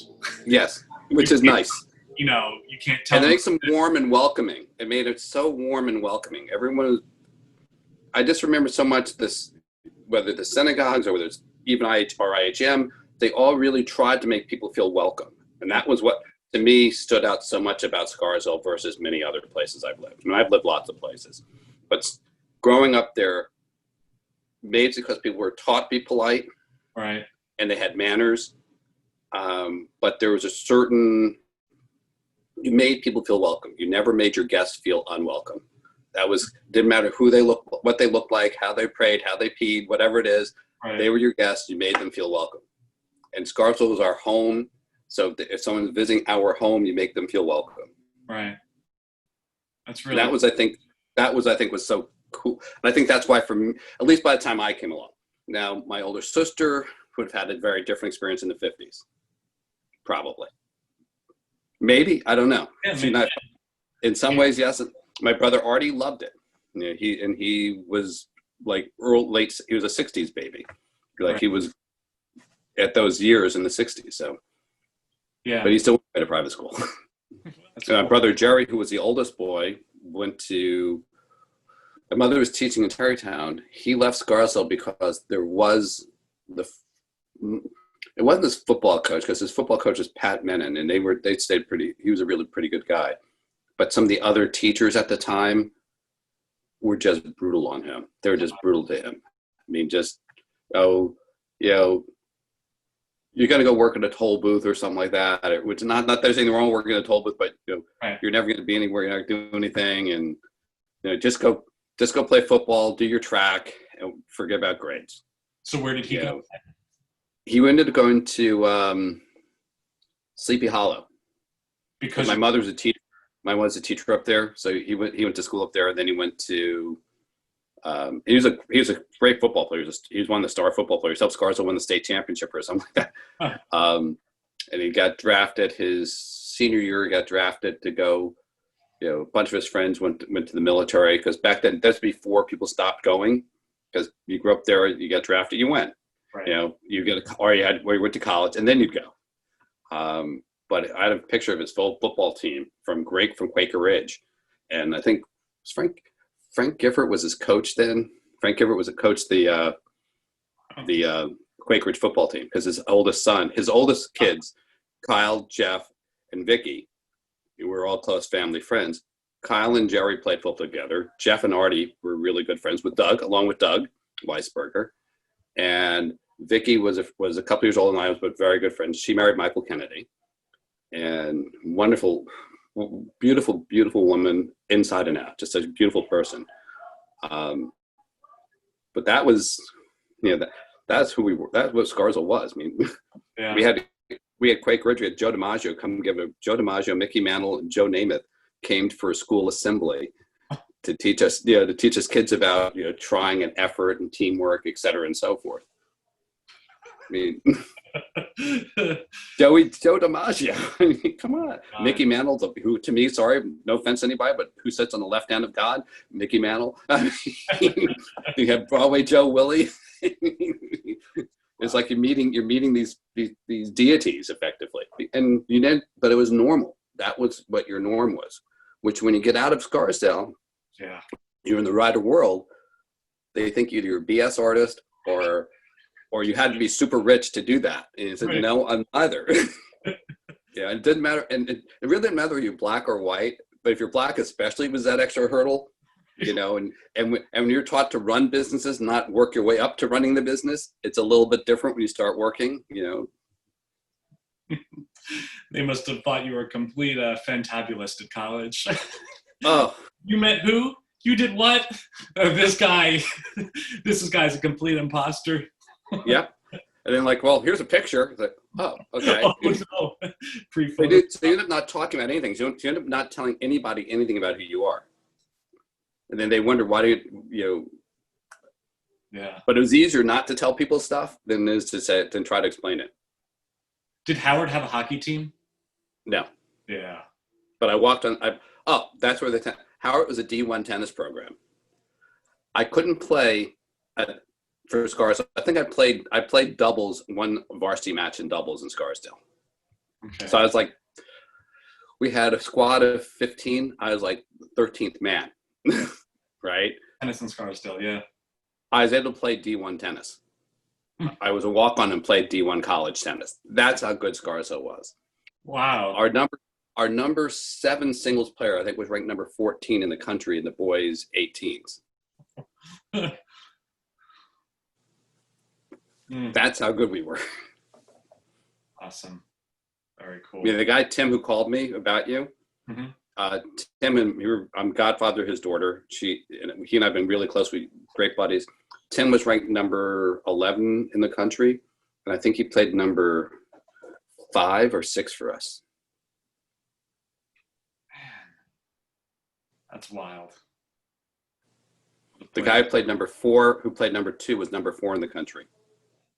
Yes, which is nice. You know, you can't tell. And it makes them warm and welcoming. It made it so warm and welcoming. Everyone, I just remember so much this, whether the synagogues or whether it's even IHM, they all really tried to make people feel welcome. And that was what, to me, stood out so much about Scarsdale versus many other places I've lived. I mean, I've lived lots of places. But growing up there, maybe it's because people were taught to be polite. Right. And they had manners. But there was a certain, you made people feel welcome. You never made your guests feel unwelcome. Didn't matter who they look, what they looked like, how they prayed, how they peed, whatever it is. Right. They were your guests. You made them feel welcome. And Scarsdale was our home. So if someone's visiting our home, you make them feel welcome. Right. That's really. And that was was so cool. And I think that's why, for me, at least by the time I came along. Now, my older sister would have had a very different experience in the 50s. Probably. Maybe, I don't know. Yeah, in some ways, yes. My brother Artie loved it. You know, he was like late. He was a '60s baby. Like right. He was at those years in the '60s. So yeah. But he still went to private school. Cool. My brother Jerry, who was the oldest boy, went to. My mother was teaching in Tarrytown. He left Scarsdale because there was it wasn't his football coach, because his football coach was Pat Menon, and they stayed pretty. He was a really pretty good guy, but some of the other teachers at the time were just brutal on him. They were just brutal to him. I mean, just you're going to go work at a toll booth or something like that. Which not that there's anything wrong with working at a toll booth, but right. You're never going to be anywhere. You're not going to do anything, and just go play football, do your track, and forget about grades. So where did he go? He ended up going to Sleepy Hollow because my mother was a teacher. My mother was a teacher up there, so he went to school up there. And then he went to. He was a great football player. He was one of the star football players. Helped Scarsdale win the state championship or something like that. Huh. And he got drafted his senior year. He got drafted to go. A bunch of his friends went to the military, because back then, that's before people stopped going, because you grew up there, you got drafted, you went. Right. You went to college, and then you'd go. But I had a picture of his full football team from Quaker Ridge, and I think Frank Gifford was his coach then. Frank Gifford was a coach the Quaker Ridge football team, because his oldest kids, Kyle, Jeff, and Vicky, we were all close family friends. Kyle and Jerry played football together. Jeff and Artie were really good friends with Doug, along with Doug Weisberger. And Vicky was a couple years older than I was, but very good friends. She married Michael Kennedy. And wonderful, beautiful, beautiful woman inside and out. Just a beautiful person. But that was, that's who we were. That's what Scarsdale was. I mean, yeah. We had Quaker Ridge. We had Joe DiMaggio come Joe DiMaggio, Mickey Mantle, and Joe Namath came for a school assembly to teach us kids about trying and effort and teamwork, et cetera, and so forth. I mean, Joe DiMaggio. I mean, come on. Mickey Mantle, who to me, sorry, no offense to anybody, but who sits on the left hand of God? Mickey Mantle. You have Broadway Joe Willie. It's like you're meeting these deities effectively, and but it was normal. That was what your norm was. Which, when you get out of Scarsdale, yeah, you're in the wider world. They think either you're a BS artist or you had to be super rich to do that. And you said, right. No, I'm neither. Yeah, it didn't matter, and it really didn't matter if you're black or white. But if you're black, especially, was that extra hurdle. And when you're taught to run businesses, not work your way up to running the business, it's a little bit different when you start working, They must have thought you were a complete fantabulist at college. Oh. You met who? You did what? This guy's a complete imposter. Yep. And then well, here's a picture. It's like, oh, okay. Oh, no. So you end up not talking about anything. So you end up not telling anybody anything about who you are. And then they wonder, why do you Yeah. But it was easier not to tell people stuff than try to explain it. Did Howard have a hockey team? No, Yeah. but I walked on. That's where Howard was a D1 tennis program. I couldn't play for Scarsdale. I think I played doubles, one varsity match in doubles in Scarsdale. Okay. So I was like, we had a squad of 15. I was like 13th man, right? Tennis in Scarsdale, yeah. I was able to play D1 tennis. I was a walk-on and played D1 college tennis. That's how good Scarsdale was. Wow. Our number 7 singles player, I think, was ranked number 14 in the country in the boys 18s. That's how good we were. Awesome. Very cool. Yeah, the guy Tim who called me about you. Mm-hmm. Tim and I'm godfather of his daughter. He and I've been really close. We great buddies. Tim was ranked number 11 in the country, and I think he played number 5 or 6 for us. Man, that's wild. The guy who played number 4, who played number 2, was number 4 in the country.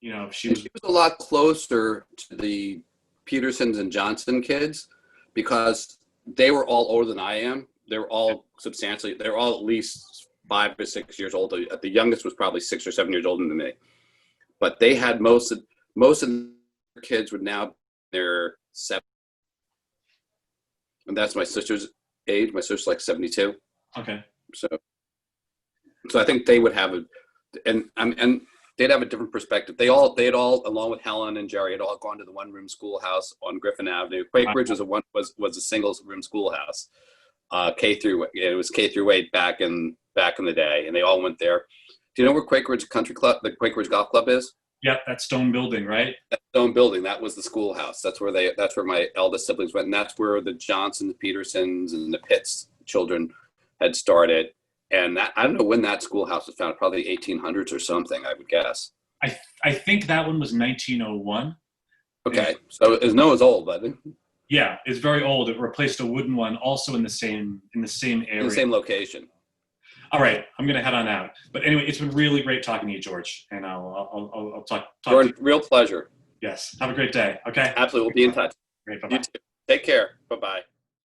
You know, She was a lot closer to the Petersons and Johnson kids because they were all older than I am. They were all at least 5 or 6 years old. The youngest was probably 6 or 7 years older than me. But they had most of the kids would now they're 7. And that's my sister's age. My sister's like 72. Okay. So I think they would have and they'd have a different perspective. They had all, along with Helen and Jerry, had all gone to the one-room schoolhouse on Griffin Avenue. Quaker Ridge was a single-room schoolhouse. It was K through 8 back in the day, and they all went there. Do you know where Quaker Ridge Country Club, the Quaker Ridge Golf Club is? Yep, that stone building, right? That stone building, that was the schoolhouse. That's where my eldest siblings went, and that's where the Johnsons, the Petersons, and the Pitts children had started. And I don't know when that schoolhouse was founded, probably 1800s or something, I would guess. I think that one was 1901. Okay, so it's Noah's old, but yeah, it's very old. It replaced a wooden one, also in the same area, in the same location. All right, I'm gonna head on out. But anyway, it's been really great talking to you, George, and I'll talk. Jordan, real pleasure. Yes, have a great day. Okay. Absolutely, we'll be in touch. Great. Bye-bye. You too. Take care. Bye-bye.